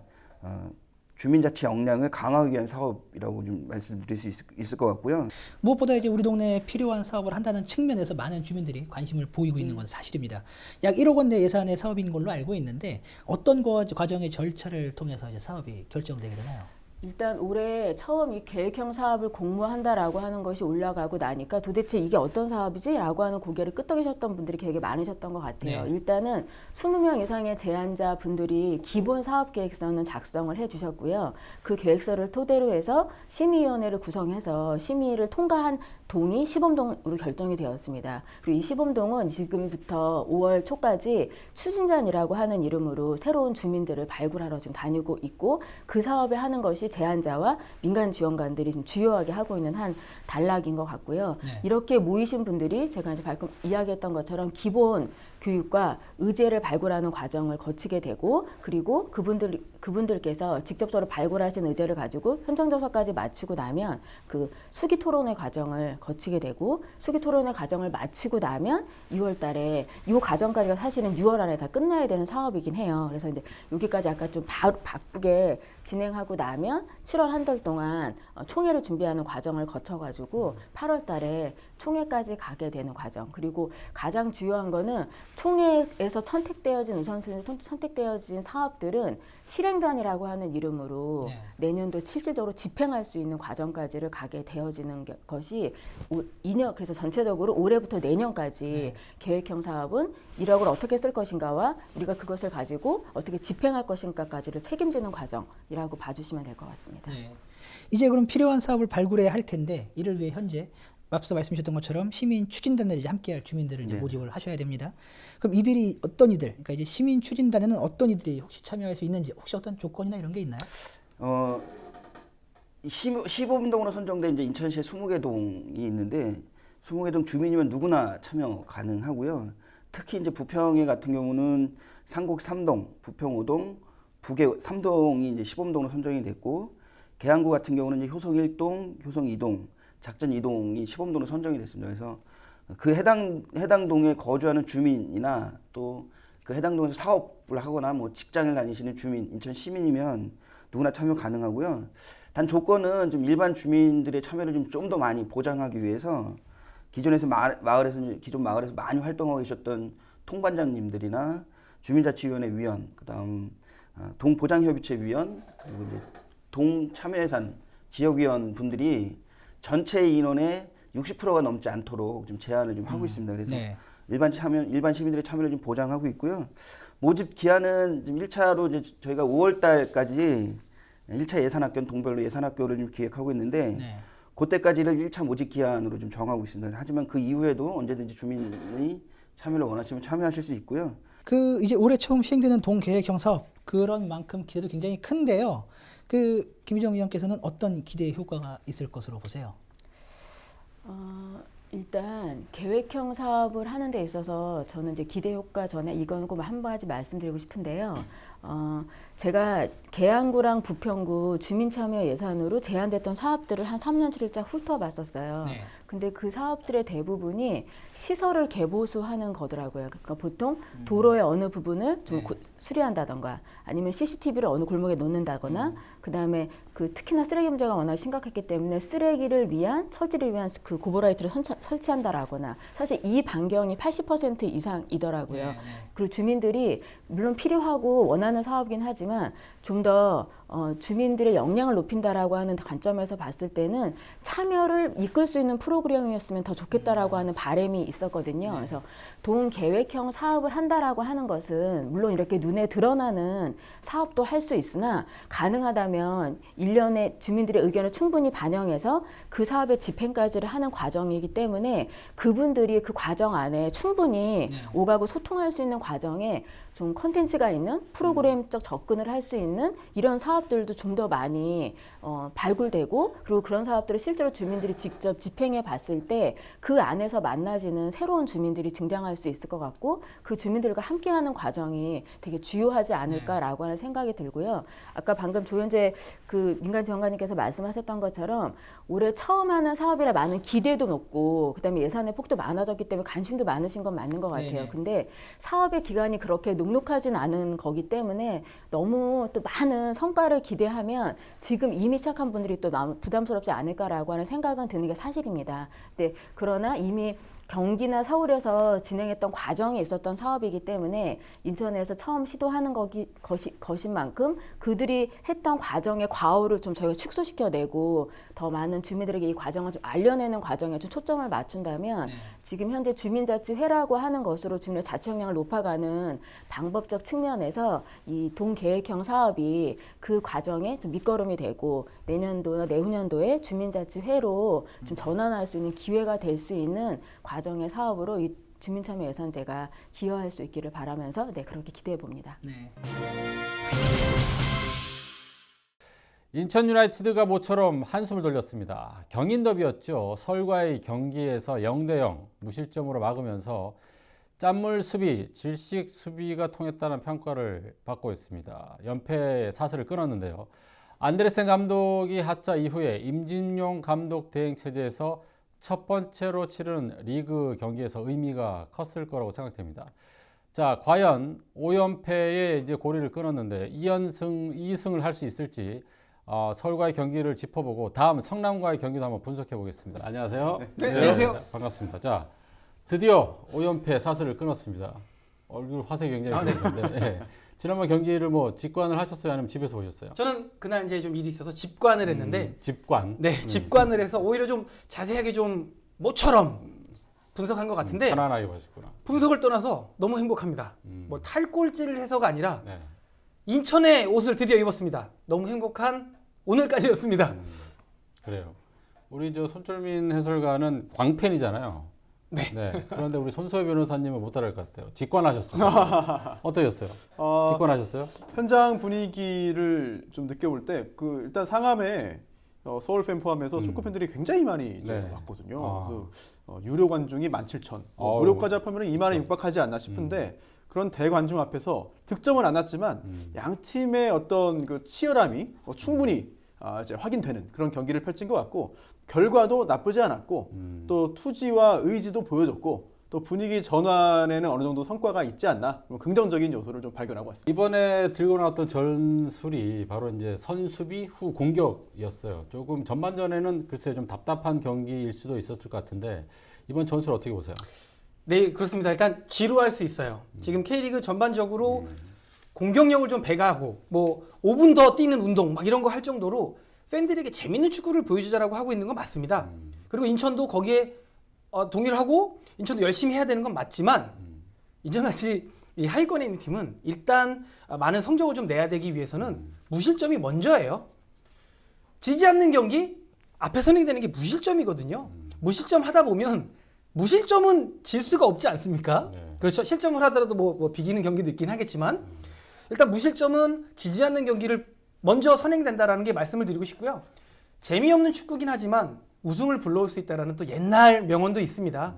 주민자치 역량을 강화하기 위한 사업이라고 좀 말씀드릴 수 있을 것 같고요. 무엇보다 이제 우리 동네에 필요한 사업을 한다는 측면에서 많은 주민들이 관심을 보이고 있는 건 사실입니다. 약 1억 원대 예산의 사업인 걸로 알고 있는데 어떤 과정의 절차를 통해서 이제 사업이 결정되게 되나요? 일단 올해 처음 이 계획형 사업을 공모한다라고 하는 것이 올라가고 나니까 도대체 이게 어떤 사업이지? 라고 하는 고개를 끄덕이셨던 분들이 되게 많으셨던 것 같아요. 네. 일단은 20명 이상의 제안자 분들이 기본 사업 계획서는 작성을 해주셨고요. 그 계획서를 토대로 해서 심의위원회를 구성해서 심의를 통과한 동이 시범동으로 결정이 되었습니다. 그리고 이 시범동은 지금부터 5월 초까지 추진단이라고 하는 이름으로 새로운 주민들을 발굴하러 지금 다니고 있고 그 사업에 하는 것이 제안자와 민간 지원관들이 좀 주요하게 하고 있는 한 단락인 것 같고요. 네. 이렇게 모이신 분들이 제가 이제 방금 이야기했던 것처럼 기본 교육과 의제를 발굴하는 과정을 거치게 되고 그리고 그분들께서 직접적으로 발굴하신 의제를 가지고 현장조사까지 마치고 나면 그 수기 토론회 과정을 거치게 되고 수기 토론회 과정을 마치고 나면 6월 달에 이 과정까지가 사실은 6월 안에 다 끝나야 되는 사업이긴 해요. 그래서 이제 여기까지 아까 좀 바쁘게 진행하고 나면 7월 한 달 동안 총회를 준비하는 과정을 거쳐가지고 8월 달에 총회까지 가게 되는 과정. 그리고 가장 중요한 거는 총회에서 선택되어진 우선순위 선택되어진 사업들은 실행단이라고 하는 이름으로 내년도 실질적으로 집행할 수 있는 과정까지를 가게 되어지는 것이 2년 그래서 전체적으로 올해부터 내년까지 계획형 사업은 1억을 어떻게 쓸 것인가와 우리가 그것을 가지고 어떻게 집행할 것인가까지를 책임지는 과정이라고 봐주시면 될 것 같습니다. 네. 이제 그럼 필요한 사업을 발굴해야 할 텐데 이를 위해 현재 앞서 말씀하셨던 것처럼 시민 추진단을 이제 함께할 주민들을 이제 모집을 하셔야 됩니다. 그럼 이들이 어떤 이들, 그러니까 이제 시민 추진단에는 어떤 이들이 혹시 참여할 수 있는지 혹시 어떤 조건이나 이런 게 있나요? 시범동으로 선정된 이제 인천시에 20개 동이 있는데 20개 동 주민이면 누구나 참여 가능하고요. 특히 이제 부평에 같은 경우는 상곡 3동, 부평 5동, 북의 3동이 이제 시범동으로 선정이 됐고 계양구 같은 경우는 이제 효성 1동, 효성 2동, 작전 2동이 시범동으로 선정이 됐습니다. 그래서 그 해당 동에 거주하는 주민이나 또 그 해당 동에서 사업을 하거나 뭐 직장을 다니시는 주민, 인천 시민이면 누구나 참여 가능하고요. 단 조건은 좀 일반 주민들의 참여를 좀 더 많이 보장하기 위해서 기존 마을에서 많이 활동하고 계셨던 통반장님들이나 주민자치위원회 위원, 그다음 동보장협의체 위원, 그리고 이제 동참여예산 지역위원 분들이 전체 인원의 60%가 넘지 않도록 좀 제한을 좀 하고 있습니다. 그래서 일반 시민들의 참여를 좀 보장하고 있고요. 모집 기한은 좀 1차로 이제 저희가 5월 달까지 1차 예산학교는 동별로 예산학교를 좀 기획하고 있는데 그때까지를 1차 모집 기한으로 좀 정하고 있습니다. 하지만 그 이후에도 언제든지 주민이 참여를 원하시면 참여하실 수 있고요. 그 이제 올해 처음 시행되는 동계획형 사업 그런 만큼 기대도 굉장히 큰데요. 그 김희정 의원께서는 어떤 기대 효과가 있을 것으로 보세요? 일단 계획형 사업을 하는 데 있어서 저는 이제 기대 효과 전에 이건 꼭 한 가지 말씀드리고 싶은데요. 제가 계양구랑 부평구 주민참여 예산으로 제안됐던 사업들을 한 3년치를 쫙 훑어봤었어요. 근데 그 사업들의 대부분이 시설을 개보수하는 거더라고요. 그러니까 보통 도로의 어느 부분을 좀 수리한다던가 아니면 CCTV를 어느 골목에 놓는다거나 그다음에 그 특히나 쓰레기 문제가 워낙 심각했기 때문에 쓰레기를 위한 처리를 위한 그 고보라이트를 설치한다라거나 사실 이 반경이 80% 이상이더라고요. 그리고 주민들이 물론 필요하고 원하는 사업이긴 하지만 좀 더 주민들의 역량을 높인다라고 하는 관점에서 봤을 때는 참여를 이끌 수 있는 프로그램이었으면 더 좋겠다라고 하는 바람이 있었거든요. 그래서 동계획형 사업을 한다라고 하는 것은 물론 이렇게 눈에 드러나는 사업도 할 수 있으나 가능하다면 일련의 주민들의 의견을 충분히 반영해서 그 사업의 집행까지를 하는 과정이기 때문에 그분들이 그 과정 안에 충분히 오가고 소통할 수 있는 과정에 좀 컨텐츠가 있는 프로그램적 접근을 할 수 있는 이런 사업들도 좀 더 많이 발굴되고 그리고 그런 사업들을 실제로 주민들이 직접 집행해 봤을 때 그 안에서 만나지는 새로운 주민들이 등장할 수 있을 것 같고 그 주민들과 함께하는 과정이 되게 주요하지 않을까라고 하는 생각이 들고요. 아까 방금 조현재 그 민간지원관님께서 말씀하셨던 것처럼 올해 처음 하는 사업이라 많은 기대도 높고 그다음에 예산의 폭도 많아졌기 때문에 관심도 많으신 건 맞는 것 같아요. 네네. 근데 사업의 기간이 그렇게 녹록하진 않은 거기 때문에 너무 또 많은 성과를 기대하면 지금 이미 시작한 분들이 또 부담스럽지 않을까라고 하는 생각은 드는 게 사실입니다. 네, 그러나 이미 경기나 서울에서 진행했던 과정이 있었던 사업이기 때문에 인천에서 처음 시도하는 것인 만큼 그들이 했던 과정의 과오를 좀 저희가 축소시켜내고 더 많은 주민들에게 이 과정을 좀 알려내는 과정에 좀 초점을 맞춘다면 지금 현재 주민자치회라고 하는 것으로 주민의 자치 역량을 높아가는 방법적 측면에서 이 동계획형 사업이 그 과정에 좀 밑거름이 되고 내년도나 내후년도에 주민자치회로 좀 전환할 수 있는 기회가 될 수 있는 과정의 사업으로 이 주민참여 예산제가 기여할 수 있기를 바라면서 네, 그렇게 기대해 봅니다. 네. 인천 유나이티드가 모처럼 한숨을 돌렸습니다. 경인 더비였죠. 서울과의 경기에서 0대0 무실점으로 막으면서 짠물 수비, 질식 수비가 통했다는 평가를 받고 있습니다. 연패 사슬을 끊었는데요. 안데르센 감독이 하차 이후에 임진용 감독 대행 체제에서 첫 번째로 치르는 리그 경기에서 의미가 컸을 거라고 생각됩니다. 자, 과연 5연패에 이제 고리를 끊었는데 2승을 할 수 있을지 서울과의 경기를 짚어보고 다음 성남과의 경기도 한번 분석해 보겠습니다. 안녕하세요. 네, 안녕하세요. 반갑습니다. 자, 드디어 5연패 사슬을 끊었습니다. 얼굴 화색이 굉장히 좋은데 네. 지난번 경기를 뭐 직관을 하셨어요? 아니면 집에서 보셨어요? 저는 그날 이제 좀 일이 있어서 집관을 했는데 집관? 네, 집관을 해서 오히려 좀 자세하게 좀 모처럼 분석한 것 같은데 편안하게 보셨구나. 분석을 떠나서 너무 행복합니다. 뭐 탈꼴찌를 해서가 아니라 인천의 옷을 드디어 입었습니다. 너무 행복한 오늘까지였습니다. 그래요. 우리 저 손철민 해설가는 광팬이잖아요. 네. 그런데 우리 손소혜 변호사님은 못 따라할 것 같아요. 직관하셨어요. 어떠셨어요? 직관하셨어요? 현장 분위기를 좀 느껴볼 때 일단 상암에 서울 팬 포함해서 축구 팬들이 굉장히 많이 왔거든요. 유료 관중이 17,000. 무료까지 합하면 2만에 육박하지 않나 싶은데 그런 대관중 앞에서 득점은 안 났지만 양 팀의 어떤 그 치열함이 충분히 이제 확인되는 그런 경기를 펼친 것 같고 결과도 나쁘지 않았고 또 투지와 의지도 보여줬고 또 분위기 전환에는 어느 정도 성과가 있지 않나 긍정적인 요소를 좀 발견하고 왔습니다. 이번에 들고 나왔던 전술이 바로 이제 선수비 후 공격이었어요. 조금 전반전에는 글쎄 좀 답답한 경기일 수도 있었을 것 같은데 이번 전술 어떻게 보세요? 네, 그렇습니다. 일단 지루할 수 있어요. 지금 K리그 전반적으로 공격력을 좀 배가하고 뭐 5분 더 뛰는 운동 막 이런 거 할 정도로 팬들에게 재밌는 축구를 보여주자라고 하고 있는 건 맞습니다. 그리고 인천도 거기에 동의를 하고 인천도 열심히 해야 되는 건 맞지만 인천같이 이 하위권에 있는 팀은 일단 많은 성적을 좀 내야 되기 위해서는 무실점이 먼저예요. 지지 않는 경기 앞에 선행되는 게 무실점이거든요. 무실점 하다 보면 무실점은 질 수가 없지 않습니까? 그렇죠. 실점을 하더라도 뭐 비기는 경기도 있긴 하겠지만 일단 무실점은 지지 않는 경기를 먼저 선행된다라는 게 말씀을 드리고 싶고요. 재미없는 축구긴 하지만 우승을 불러올 수 있다라는 또 옛날 명언도 있습니다.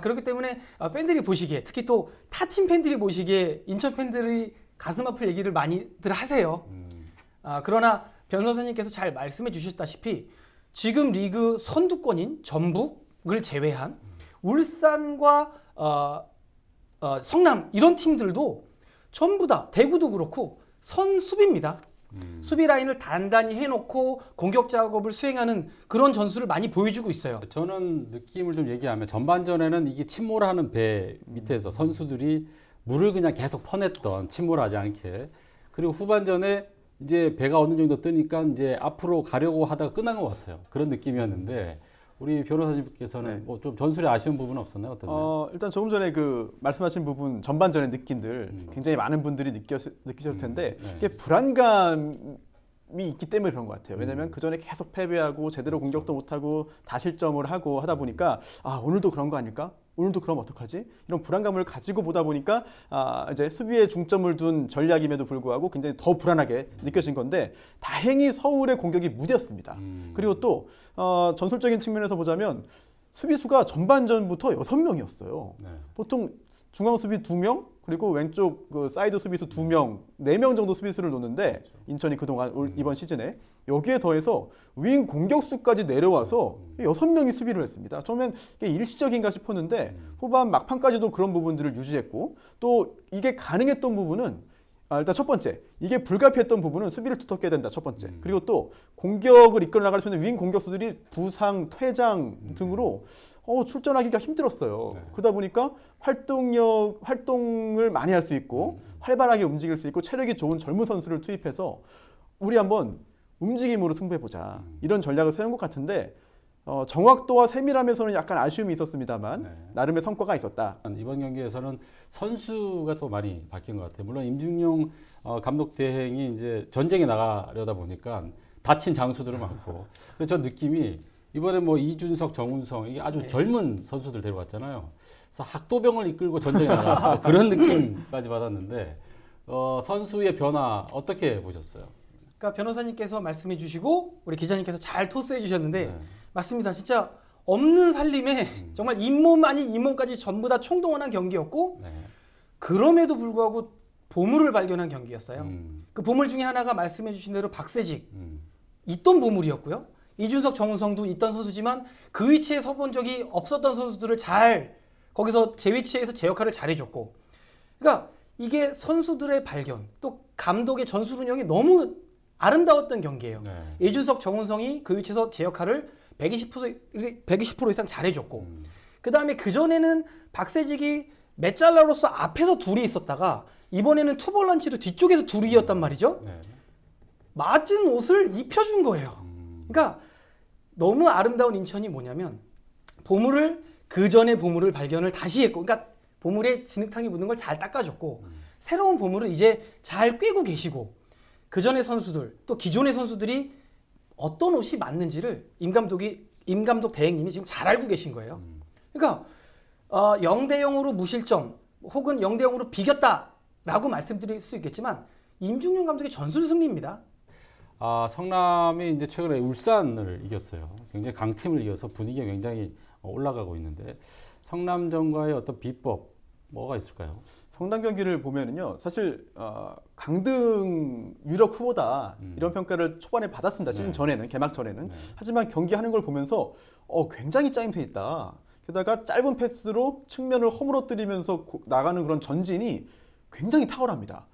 그렇기 때문에 팬들이 보시기에 특히 또 타 팀 팬들이 보시기에 인천 팬들이 가슴 아플 얘기를 많이들 하세요. 그러나 변호사님께서 잘 말씀해 주셨다시피 지금 리그 선두권인 전북을 제외한 울산과 성남 이런 팀들도 전부 다 대구도 그렇고 선수비입니다. 수비 라인을 단단히 해놓고 공격 작업을 수행하는 그런 전술을 많이 보여주고 있어요. 저는 느낌을 좀 얘기하면 전반전에는 이게 침몰하는 배 밑에서 선수들이 물을 그냥 계속 퍼냈던 침몰하지 않게 그리고 후반전에 이제 배가 어느 정도 뜨니까 이제 앞으로 가려고 하다가 끝난 것 같아요. 그런 느낌이었는데 우리 변호사님께서는 뭐 좀 전술에 아쉬운 부분은 없었나요? 어떤가요? 일단 조금 전에 그 말씀하신 부분 전반전의 느낌들 굉장히 많은 분들이 느끼셨을 텐데 이게 불안감이 있기 때문에 그런 것 같아요. 왜냐하면 그 전에 계속 패배하고 제대로 공격도 못하고 다실점을 하고 하다 보니까 오늘도 그런 거 아닐까? 오늘도 그럼 어떡하지? 이런 불안감을 가지고 보다 보니까 이제 수비에 중점을 둔 전략임에도 불구하고 굉장히 더 불안하게 느껴진 건데 다행히 서울의 공격이 무뎠습니다. 그리고 또 전술적인 측면에서 보자면 수비수가 전반전부터 6명이었어요. 보통 중앙 수비 2명, 그리고 왼쪽 그 사이드 수비수 2명, 4명 정도 수비수를 놓는데 인천이 그동안 이번 시즌에 여기에 더해서 윙 공격수까지 내려와서 6명이 수비를 했습니다. 처음엔 이게 일시적인가 싶었는데 후반 막판까지도 그런 부분들을 유지했고 또 이게 가능했던 부분은 일단 첫 번째, 이게 불가피했던 부분은 수비를 두텁게 해야 된다. 첫 번째. 그리고 또 공격을 이끌어 나갈 수 있는 윙 공격수들이 부상, 퇴장 등으로 출전하기가 힘들었어요. 그러다 보니까 활동을 많이 할 수 있고 활발하게 움직일 수 있고 체력이 좋은 젊은 선수를 투입해서 우리 한번 움직임으로 승부해보자. 이런 전략을 세운 것 같은데 정확도와 세밀함에서는 약간 아쉬움이 있었습니다만 나름의 성과가 있었다. 이번 경기에서는 선수가 또 많이 바뀐 것 같아요. 물론 임중용 감독 대행이 이제 전쟁에 나가려다 보니까 다친 장수들은 많고 그래서 저 느낌이 이번에 뭐 이준석, 정운성 이게 아주 젊은 선수들 데려왔잖아요. 그래서 학도병을 이끌고 전쟁에 나가 그런 느낌까지 받았는데 선수의 변화 어떻게 보셨어요? 그러니까 변호사님께서 말씀해 주시고 우리 기자님께서 잘 토스해 주셨는데 맞습니다. 진짜 없는 살림에 정말 잇몸 아닌 잇몸까지 전부 다 총동원한 경기였고 그럼에도 불구하고 보물을 발견한 경기였어요. 그 보물 중에 하나가 말씀해 주신 대로 박세직 있던 보물이었고요. 이준석, 정운성도 있던 선수지만 그 위치에 서본 적이 없었던 선수들을 잘 거기서 제 위치에서 제 역할을 잘해줬고 그러니까 이게 선수들의 발견 또 감독의 전술 운영이 너무 아름다웠던 경기예요. 이준석, 정운성이 그 위치에서 제 역할을 120% 이상 잘해줬고 그 다음에 그전에는 박세직이 메잘라로서 앞에서 둘이 있었다가 이번에는 투볼런치로 뒤쪽에서 둘이었단 말이죠. 맞은 옷을 입혀준 거예요. 그러니까 너무 아름다운 인천이 뭐냐면 보물을 그전의 보물을 발견을 다시 했고 그러니까 보물에 진흙탕이 묻은 걸 잘 닦아줬고 새로운 보물을 이제 잘 꿰고 계시고 그전의 선수들 또 기존의 선수들이 어떤 옷이 맞는지를 임 감독 대행님이 지금 잘 알고 계신 거예요. 그러니까 0대0으로 무실점 혹은 0대0으로 비겼다라고 말씀드릴 수 있겠지만 임중용 감독의 전술 승리입니다. 성남이 이제 최근에 울산을 이겼어요. 굉장히 강팀을 이겨서 분위기가 굉장히 올라가고 있는데 성남전과의 어떤 비법 뭐가 있을까요? 성남 경기를 보면은요, 사실 강등 유력 후보다 이런 평가를 초반에 받았습니다. 시즌 전에는 개막 전에는. 하지만 경기하는 걸 보면서 굉장히 짜임새 있다. 게다가 짧은 패스로 측면을 허물어뜨리면서 나가는 그런 전진이 굉장히 탁월합니다.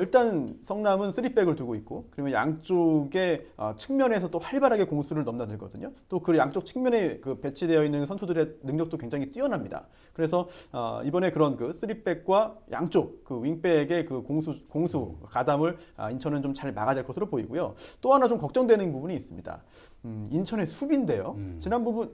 일단 성남은 3백을 두고 있고 그러면 양쪽에 측면에서 또 활발하게 공수를 넘나들거든요. 또 그 양쪽 측면에 그 배치되어 있는 선수들의 능력도 굉장히 뛰어납니다. 그래서 이번에 그런 그 3백과 양쪽 그 윙백의 그 공수 가담을 인천은 좀 잘 막아야 될 것으로 보이고요. 또 하나 좀 걱정되는 부분이 있습니다. 인천의 수비인데요.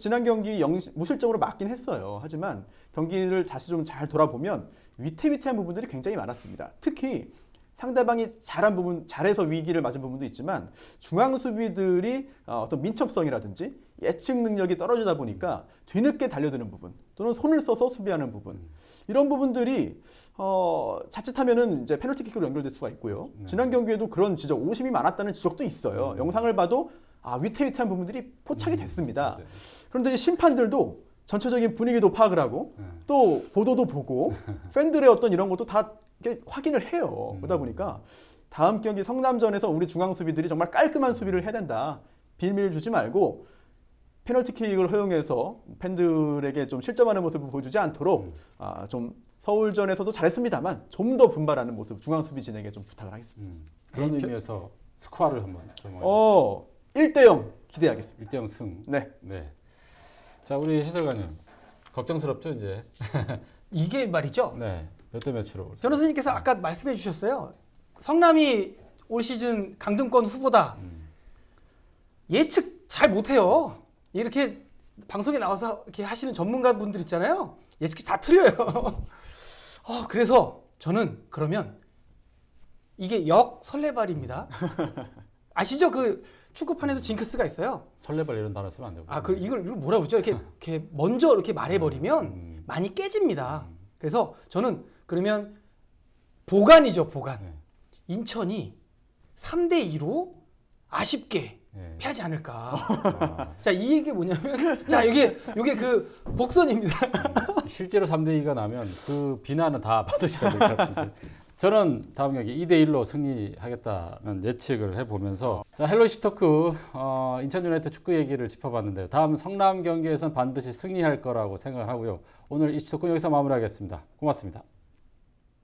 지난 경기 무실점으로 막긴 했어요. 하지만 경기를 다시 좀 잘 돌아보면 위태위태한 부분들이 굉장히 많았습니다. 특히 상대방이 잘해서 위기를 맞은 부분도 있지만 중앙 수비들이 어떤 민첩성이라든지 예측 능력이 떨어지다 보니까 뒤늦게 달려드는 부분 또는 손을 써서 수비하는 부분 이런 부분들이 자칫하면은 이제 페널티킥으로 연결될 수가 있고요. 지난 경기에도 그런 지적, 오심이 많았다는 지적도 있어요. 영상을 봐도 위태위태한 부분들이 포착이 됐습니다. 그런데 심판들도 전체적인 분위기도 파악을 하고 또 보도도 보고 팬들의 어떤 이런 것도 다 확인을 해요. 그러다 보니까 다음 경기 성남전에서 우리 중앙 수비들이 정말 깔끔한 수비를 해야 된다. 비밀을 주지 말고 페널티킥을 허용해서 팬들에게 좀 실점하는 모습을 보여주지 않도록 좀 서울전에서도 잘했습니다만 좀 더 분발하는 모습 중앙 수비진에게 좀 부탁을 하겠습니다. 그런 의미에서 스코어를 한번 좀 1대0 기대하겠습니다. 1대0 승. 네. 자, 우리 해설관님 걱정스럽죠 이제. 이게 말이죠. 네. 몇 대 몇으로? 변호사님께서 아까 말씀해 주셨어요. 성남이 올 시즌 강등권 후보다. 예측 잘 못해요. 이렇게 방송에 나와서 이렇게 하시는 전문가분들 있잖아요. 예측이 다 틀려요. 그래서 저는 그러면 이게 역 설레발입니다. 아시죠? 그 축구판에서 징크스가 있어요. 설레발 이런 단어 쓰면 안 되고. 아, 이걸 뭐라 그러죠? 이렇게 먼저 이렇게 말해버리면 많이 깨집니다. 그래서 저는 그러면 보관이죠, 보관. 인천이 3대2로 아쉽게 패하지 않을까. 자, 이 얘기 뭐냐면, 자, 이게 그 복선입니다. 실제로 3대2가 나면 그 비난은 다 받으셔야 될 것 같은데. 저는 다음 경기 2대1로 승리하겠다는 예측을 해보면서 자, 헬로 이슈 토크 인천 유나이티드 축구 얘기를 짚어봤는데요. 다음 성남 경기에선 반드시 승리할 거라고 생각을 하고요. 오늘 이슈 토크 여기서 마무리하겠습니다. 고맙습니다.